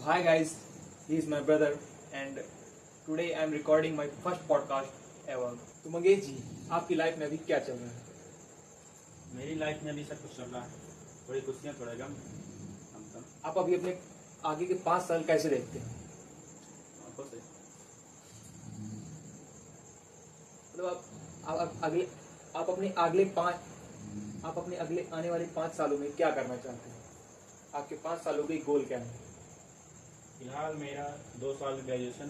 hi guys, he is my brother and today I am recording my first podcast ever. तो मंगेश जी, आपकी life में अभी क्या चल रहा है? मेरी लाइफ में अभी सब कुछ चल रहा है, थोड़ी खुशियाँ थोड़ा गम कम। आप अभी अपने आगे के 5 साल कैसे देखते हैं? आंखों से मतलब आप अपने अगले आने वाले 5 सालों में क्या करना चाहते हैं? आपके 5 सालों के गोल क्या है? फिलहाल मेरा 2 साल ग्रेजुएशन,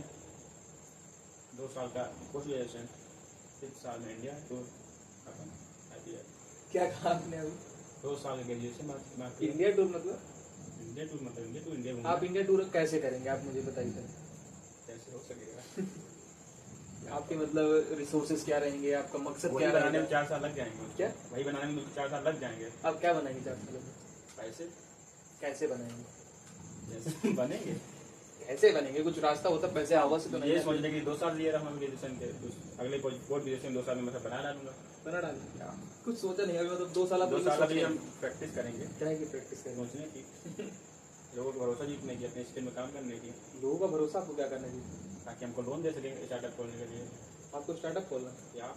2 साल का पोस्ट ग्रेजुएशन, 6 साल में इंडिया टूर खत्म। क्या कहा आपने अभी? 2 साल ग्रेजुएशन बाकी। इंडिया टूर मतलब इंडिया आप इंडिया टूर कैसे करेंगे? आप मुझे बताइए। कैसे हो सकेगा? आपके मतलब रिसोर्सेज क्या रहेंगे? आपका मकसद वही क्या बनाने में रहेगा? 4 साल लग जाएंगे। क्या? वही बनाने में 4 साल लग जाएंगे। आप क्या बनाएंगे 4 सालों में? पैसे कैसे बनाएंगे? जैसे बनेंगे कैसे बनेंगे? कुछ रास्ता होता, पैसे हवा से तो नहीं ये सोचने की 2 साल लिए रहा हूँ ग्रेजुएशन के, अगले पोस्ट ग्रेजुएशन 2 साल में मैं बना डालूंगा। बना डालेंगे? कुछ सोचा नहीं अभी? मतलब 2 साल 2 साल अभी हम प्रैक्टिस करेंगे। क्या की प्रैक्टिस करेंगे? सोचने की, लोगों को भरोसा जीतने की, अपने स्किल में काम करने की, लोगों का भरोसा आपको क्या करना चाहिए? ताकि हमको लोन दे सकें स्टार्टअप खोलने के लिए। आपको स्टार्टअप खोलना या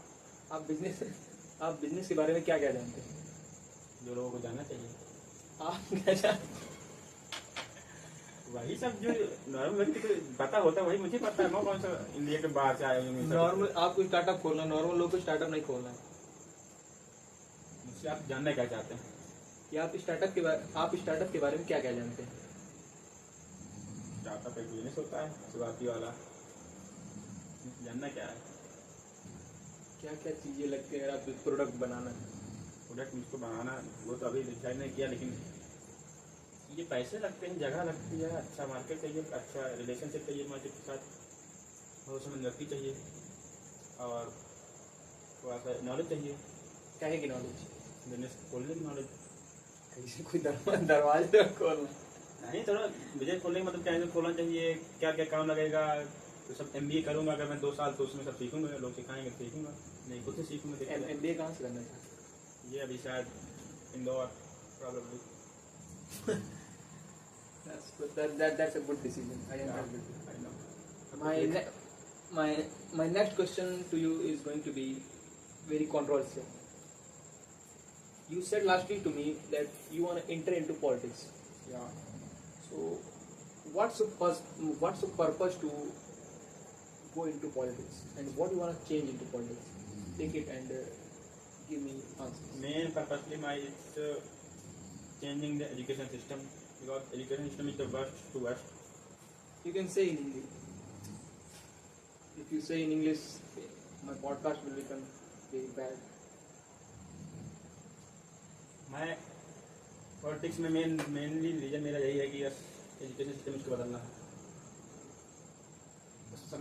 आप बिजनेस के बारे में क्या क्या जानते हैं? जो लोगों को जानना चाहिए आप क्या जानते? वही सब जो नॉर्मल व्यक्ति को पता होता है वही मुझे पता है। मैं कौन सा इंडिया के बाहर से आया हूँ। नॉर्मल आपको स्टार्टअप खोलना, नॉर्मल लोग को स्टार्टअप नहीं खोलना है। मुझसे आप जानना क्या चाहते हैं? या आप स्टार्टअप के बारे में क्या क्या जानते हैं? स्टार्टअप एक बिजनेस होता है शुरुआती वाला। जानना क्या है? क्या क्या चीजें लगती है? आप प्रोडक्ट बनाना है, प्रोडक्ट मुझको बनाना, वो तो अभी डिसाइड नहीं किया, लेकिन ये पैसे लगते हैं, जगह लगती है, अच्छा मार्केट चाहिए, अच्छा रिलेशनशिप चाहिए मार्केट के साथ, भरोसेमंद व्यक्ति चाहिए और थोड़ा सा नॉलेज चाहिए। क्या है कि नॉलेज? बिजनेस खोलने की नॉलेज। कैसे कोई दरवाजे खोलना नहीं, थोड़ा बिजनेस खोलने का मतलब क्या है, खोलना चाहिए, क्या क्या काम लगेगा, तो सब MBA करूँगा अगर मैं 2 साल तो उसमें सब सीखूंगा, लोग सिखाएंगे सीखूंगा, नहीं खुद से सीखूंगा। MBA कहाँ से करना चाहिए? ये अभी शायद Indore problem. That's a good decision. I am happy with it. I know. My next question to you is going to be very controversial. You said last week to me that you want to enter into politics. Yeah. So, what's the purpose to go into politics, and what you want to change into politics? Take it and give me answers. Main purposely my is changing the education system, because education system is the worst to worst. You can say in English. If you say in English, my podcast will become very bad. मैं politics में mainly reason मेरा यही है कि education system इसको बदलना है।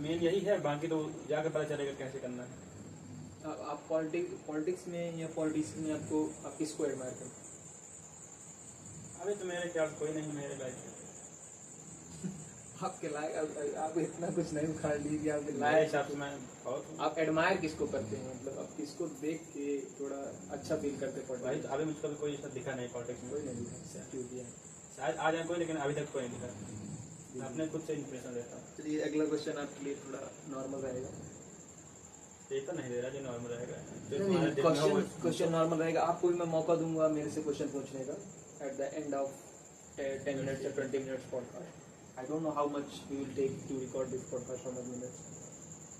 Main यही है, बाकी तो जाकर पता चलेगा कैसे करना है। आप पॉलिटिक्स में या पॉलिटिक्स में आप किसको एडमायर करते हैं? अभी तो मेरे ख्याल कोई नहीं मेरे लाइफ में। आपके लायक आप इतना कुछ नहीं उखाड़ लीजिए। आपके मेरे लायक हिसाब से मैं बहुत हूँ। आप एडमायर किसको करते हैं? मतलब आप किसको देख के थोड़ा अच्छा फील करते हैं भाई पॉलिटिक्स? अभी मुझको भी कोई ऐसा दिखा नहीं पॉलिटिक्स में। कोई नहीं दिखा। क्यों दिया? शायद आ जाए कोई, लेकिन अभी तक कोई नहीं दिखा। मैं अपने खुद से इंप्रेशन देता हूँ। चलिए अगला क्वेश्चन आपके लिए थोड़ा नॉर्मल रहेगा। ये तो नहीं दे रहा जो नॉर्मल रहेगा। क्वेश्चन नॉर्मल रहेगा। आपको भी मैं मौका दूंगा मेरे से क्वेश्चन पूछने का at the end of 10 minutes or 20 minutes podcast. I don't know how much we will take to record this podcast, how many minutes.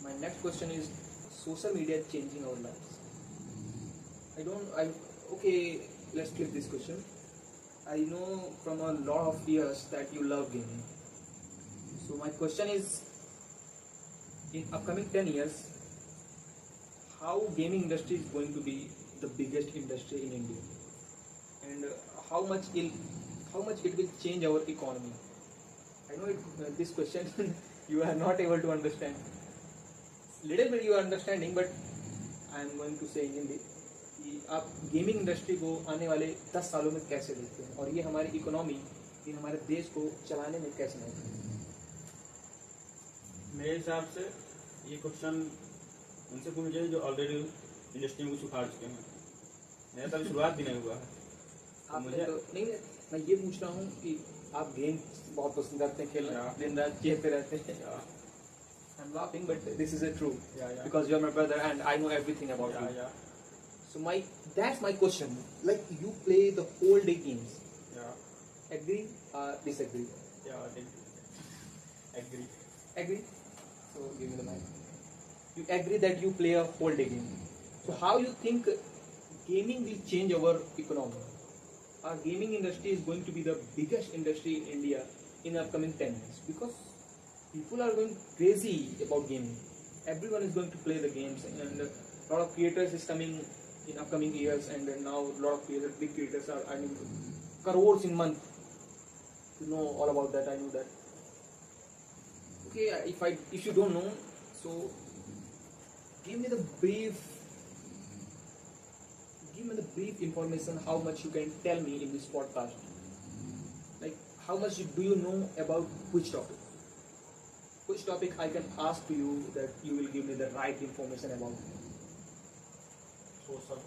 My next question is, social media is changing our lives. Okay, let's flip this question. I know from a lot of years that you love gaming. So my question is, in upcoming 10 years, how gaming industry is going to be the biggest industry in India, and how much it will change our economy? I know this question you are not able to understand. Little bit you are understanding, but I am going to say in Hindi कि आप gaming industry को आने वाले 10 सालों में कैसे देखते हैं, और ये हमारी इकोनॉमी, ये हमारे देश को चलाने में कैसे मदद करेगी? मेरे हिसाब से ये क्वेश्चन उनसे पूछना चाहिए जो ऑलरेडी इंडस्ट्री में कुछ उखाड़ चुके हैं। मेरा तो शुरुआत भी नहीं हुआ है। आपने तो नहीं, मैं ये पूछ रहा हूँ कि आप गेम बहुत पसंद करते हैं खेलना, Yeah. दिन रात खेलते रहते हैं. Yeah. I'm laughing, but this is a true. Yeah, yeah. Because you're my brother and I know everything about Yeah, you. yeah, So that's my question. Like you play the whole day games. yeah, Agree or disagree? yeah, agree. Agree. So give me the mic. You agree that you play a whole day game. So how you think gaming will change our economy? Our gaming industry is going to be the biggest industry in India in upcoming 10 years because people are going crazy about gaming. Everyone is going to play the games and a lot of creators is coming in upcoming years and now a lot of creators, big creators are earning crores in month. You know all about that, I know that. Okay, if you don't know, so give me the brief information how much you can tell me in this podcast. Like how much do you know about which topic? Which topic I can ask to you that you will give me the right information about? Social,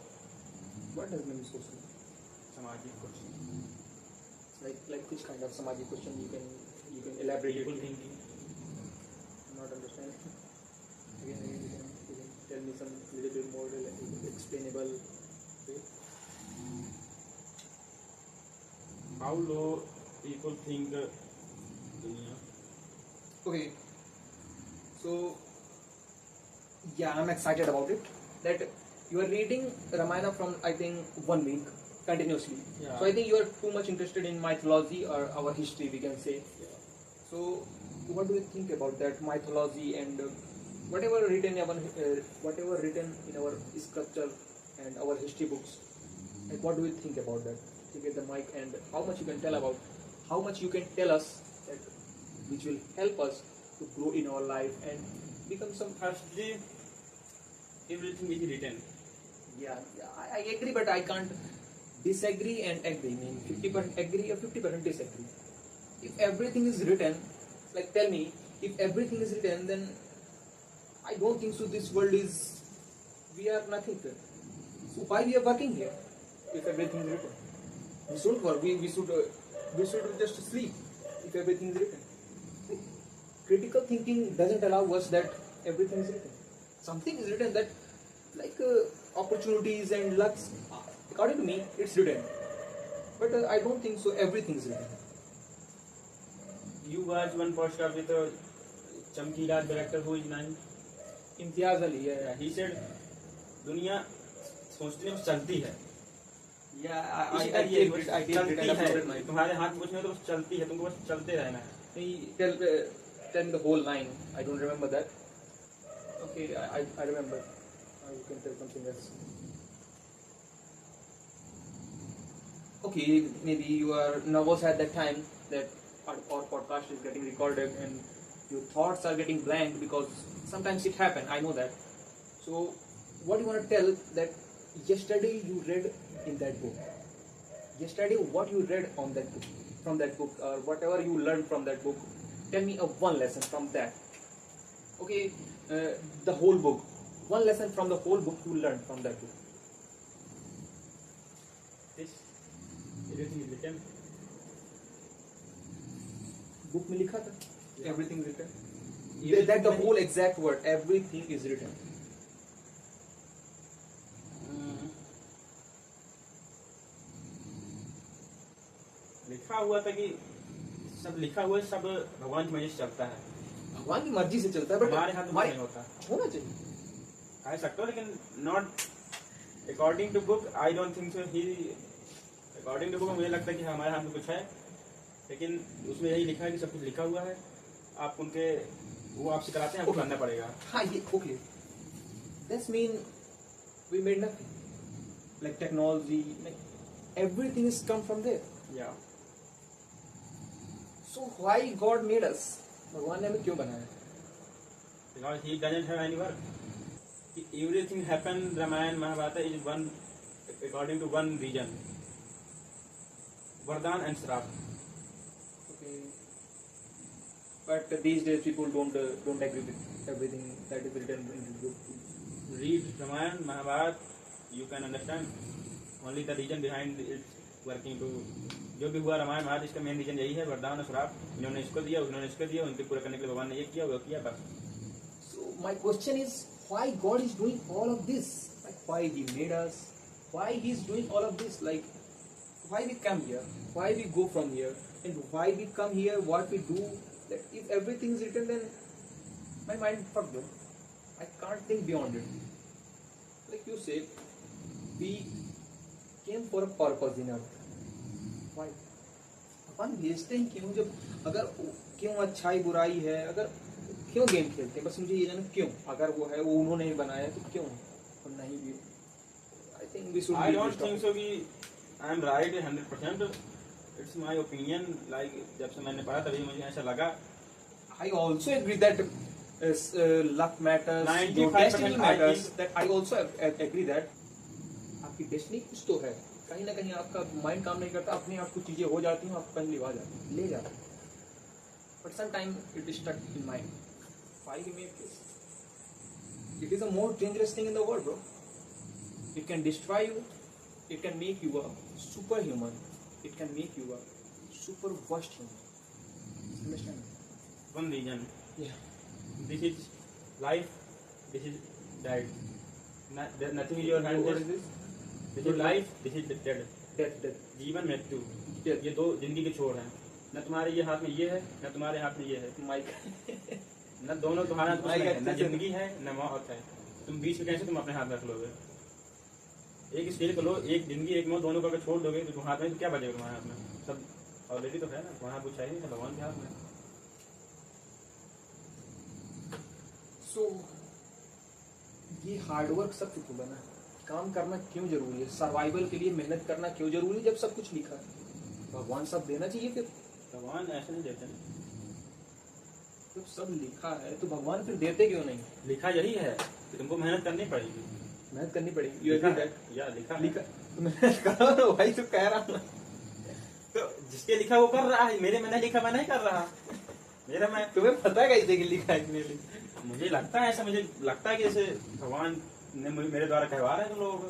What does mean social? सामाजिक कुछ. Like which kind of samadhi question you can elaborate People it? thinking. Not understand. Again, you can tell me some little bit more explainable way. How low people think दुनिया. Okay, so yeah, I'm excited about it. That you are reading Ramayana from I think 1 week continuously. Yeah. So I think you are too much interested in mythology or our history, we can say. Yeah. So what do you think about that mythology and whatever written in our sculpture and our history books? Like what do you think about that? To get the mic and how much you can tell us that which will help us to grow in our life and become some. Firstly, everything is written. Yeah, I agree, but I can't disagree and agree. I mean, 50% agree or 50% disagree. If everything is written, like tell me, if everything is written, then I don't think so. This world is, we are nothing. So why we are working here? If everything is written, we shouldn't work. We should just sleep. If everything is written, critical thinking doesn't allow us that everything is written. Something is written that, like opportunities and lucks. According to me, it's written. But I don't think so. Everything is written. You watch one podcast with Chamki Raj director who is nine. Imtiaz Ali, yeah. He said, दुनिया सोचती है बस चलती है. Yeah, इसी I तरह ये did बस it. I did चलती it. I है. uploaded my. तुम्हारे हाथ में कुछ नहीं हो तो बस चलती है. तुमको बस चलते रहना है. Tell me the whole line. I don't remember that. Okay, I remember. You can tell something else. Okay, maybe you are nervous at that time that our podcast is getting recorded and your thoughts are getting blank because sometimes it happens. I know that. So, what do you want to tell that yesterday you read in that book? Yesterday, what you read on that book, from that book, or whatever you learned from that book, tell me one lesson from that. Okay, the whole book. One lesson from the whole book you learned from that book. This everything is written. Book में लिखा था. Yeah. Everything is written. Everything That the नहीं- whole exact word. Everything is written. लिखा हुआ था कि सब लिखा हुआ सब भगवान की मर्जी से चलता है. भगवान की मर्जी से चलता है, but हमारे हाथ में हमारे नहीं होता. होना चाहिए. कह सकते हो लेकिन not according to book. I don't think so. He according to book मुझे लगता है कि हमारे हाथ में कुछ है, लेकिन उसमें यही लिखा है कि सब कुछ लिखा हुआ है. आप उनके वो आपसे कराते हैं, आपको करना पड़ेगा. हाँ ये okay. That's mean we made nothing. Like technology, like everything is come from there. या So why God made us? भगवान ने हमें क्यों बनाया? Because he doesn't have any work. Everything happen. Ramayan Mahabharat is one according to one reason. वरदान and श्राप. Okay. But these days people don't agree with everything that is written in the book. Read Ramayana, Mahabharata, you can understand only the reason behind it working to जो भी हुआ रामायण महाभारत इसका main reason यही है, वरदान और श्राप। इन्होंने इसको दिया, उन्होंने इसको दिया, उनके पूरा करने के लिए भगवान ने ये किया वो किया, बस। So my question is, why God is doing all of this? Like why He made us? Why He is doing all of this? Like why we come here? Why we go from here? And why we come here? What we do? That if everything is written, then my mind fucked up. I can't think beyond it. Like you said, we came for a purpose in earth. Why? अपन भेजते हैं क्यों? जब अगर क्यों अच्छाई बुराई है, अगर क्यों गेम खेलते हैं, बस मुझे ये जानना क्यों? अगर वो है, वो उन्होंने ही बनाया तो क्यों? और नहीं भी, I think we should, I don't think so कि I am right 100%। It's my opinion. Like जब से मैंने पढ़ा तभी मुझे ऐसा लगा। I also agree that luck matters, your 95% destiny matters, that I also agree that आपकी डेस्टिनी कुछ तो है, कहीं ना कहीं आपका माइंड काम नहीं करता, अपने आप कुछ चीजें हो जाती हैं, आप पहली बार जाती हैं, ले जाते हैं, but some time it is stuck in mind. Why he made this? It is the most dangerous thing in the world, bro. It can destroy you. It can make you a superhuman. It can make you a super worst human. Understand? One reason. Yeah. This is life. This is dead. Nothing in your hand. What is this? This is life. This is dead. Death. जीवन मृत्यु, Death. ये दो जिंदगी के छोर हैं। न तुम्हारे ये हाथ में ये है, न तुम्हारे हाथ में ये है। Mike. न दोनों तुम्हारे हाथ में है, न Mike, जिंदगी है न मौत है। तुम बीच में कैसे तुम अपने हाथ रख लोगे? एक स्केल को लो, एक जिंदगी एक मौत दोनों को अगर छोड़ दोगे तो हाथ में तो क्या बचेगा तुम्हारे हाथ में? सब ऑलरेडी तो है ना, तुम्हारा कुछ चाहिए नहीं, भगवान के हाथ में। So ये हार्डवर्क सब कुछ होगा ना, काम करना क्यों जरूरी है? सर्वाइवल के लिए मेहनत करना क्यों जरूरी है जब सब कुछ लिखा है? भगवान सब देना चाहिए फिर। भगवान ऐसे नहीं देते ना। जब सब लिखा है तो भगवान फिर देते क्यों नहीं? लिखा यही है कि तुमको मेहनत करनी पड़ेगी। मेहनत करनी पड़ेगी। You लिखा agree है that? या लिखा लिखा तो मेहनत करो, भाई तो कह रहा हूँ। तो जिसके लिखा वो कर रहा है, मेरे में नहीं लिखा मैं नहीं कर रहा। मेरा मैं तुम्हें पता कैसे कि लिखा है कि नहीं लिखा? मुझे लगता है ऐसा, मुझे लगता है कि जैसे भगवान ने मेरे द्वारा कहवा रहे हैं तुम लोगों को।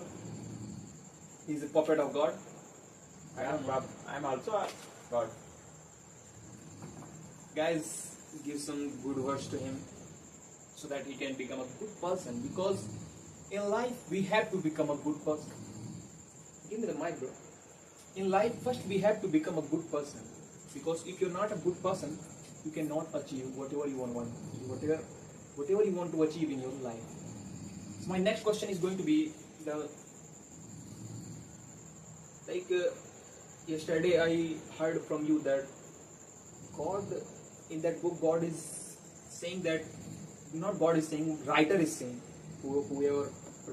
He is a puppet of God. I am also a God. Guys, give some good words to him so that he can become a good person, because in life we have to become a good person. Give me the mic, bro. In life first we have to become a good person, because if you're not a good person you cannot achieve whatever you whatever you want to achieve in your life. So my next question is going to be yesterday I heard from you that God, in that book, God is saying that, not God is saying, writer is saying, whoever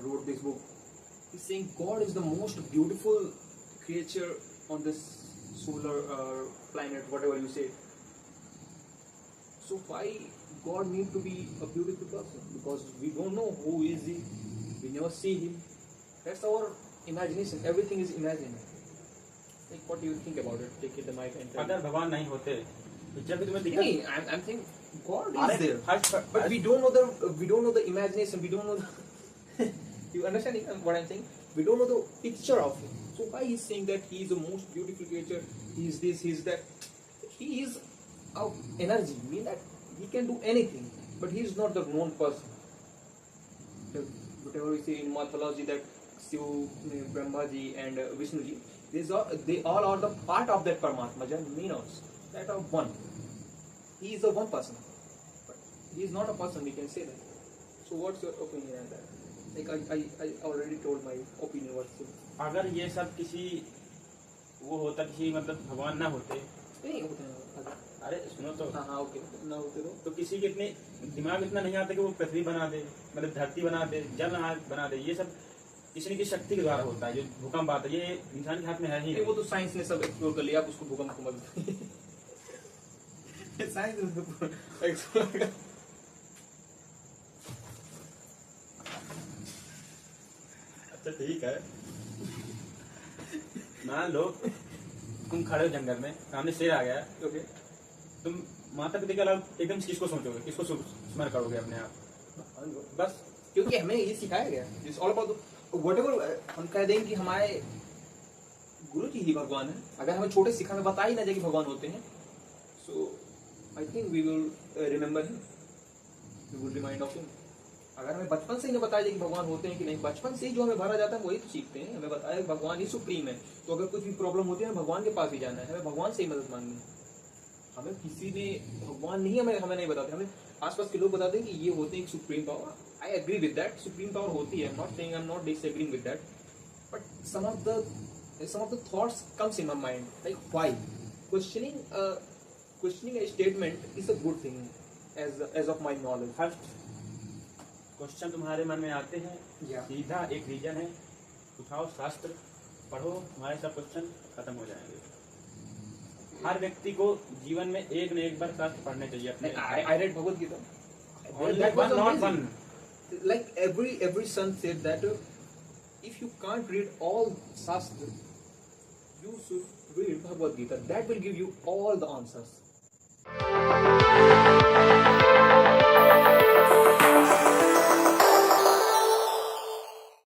wrote this book, is saying God is the most beautiful creature on this solar planet, whatever you say. So why God need to be a beautiful person? Because we don't know who is he, we never see him. That's our imagination. Everything is imagined. Like, what do you think about it? Take the mic and tell me. अगर भगवान नहीं होते तो जब भी तुम्हें दिखा Hey, I'm saying God अरे, is there, first- but we don't know the imagination. We don't know the you understand what I'm saying? We don't know the picture of him. So why he's saying that he is the most beautiful creature? He is this, he is that. He is of energy. Mean that he can do anything, but he is not the known person. Whatever we say in mythology that Shiva, Brahma ji and Vishnu ji, they all are the part of that Paramatma, meanings that are one. He is a one person, but he is not a person, we can say that. So what's your opinion on that? Like I already told my opinion. What's your... अगर ये सब किसी वो होता, किसी मतलब भगवान ना होते, नहीं होते हैं। अरे सुनो तो, हाँ ओके, ना होते तो किसी के इतने दिमाग इतना नहीं आता कि वो पृथ्वी बना दे, मतलब धरती बना दे, जल बना दे। ये सब किसी न किसी शक्ति के द्वारा होता है। जो भूकंप आता है ये इंसान के हाथ में है ही नहीं। वो नहीं। तो साइंस ने सब एक्सप्लोर कर लिया, आप उसको भूकंप को मत साइंस ने एक्सप्लोर कर। अच्छा ठीक है, मान लो तुम खड़े हो जंगल में, सामने शेर आ गया, ओके, तुम माता पिता के अलावा एकदम किसको सोचोगे, किसको स्मरण करोगे अपने आप? बस क्योंकि हमें ये सिखाया गया, इट्स ऑल अबाउट व्हाटएवर। हम कह देंगे कि हमारे गुरु जी ही भगवान है। अगर हमें छोटे शिक्षा में बता ही ना जाए कि भगवान होते हैं, so I think we will remember him, we will remind of him. अगर हमें बचपन से ही ना बताया जाए कि भगवान होते हैं कि नहीं, बचपन से ही जो हमें भरा जाता है वही तो सीखते हैं। हमें बताया कि भगवान ही सुप्रीम है, तो अगर कुछ भी प्रॉब्लम होती है हमें भगवान के पास ही जाना है, हमें भगवान से ही मदद मांगनी है। हमें किसी ने भगवान नहीं हमें नहीं बताते, हमें आसपास के लोग बताते हैं कि ये होते हैं एक supreme power. I agree with that, supreme power होती है, not saying, I am not disagreeing with that, but some of the thoughts comes in my mind, like why questioning a statement is a good thing as of my knowledge. First question तुम्हारे मन में आते हैं, Yeah. सीधा एक reason है, उठाओ शास्त्र पढ़ो, तुम्हारे सब क्वेश्चन खत्म हो जाएंगे। हर व्यक्ति को जीवन में एक न एक बार शास्त्र पढ़ने चाहिए अपने। I read Bhagavad Gita. Only That was one, not amazing. one. Like every son said that if you can't read all Shastra, you should read Bhagavad Gita. That will give you all the answers.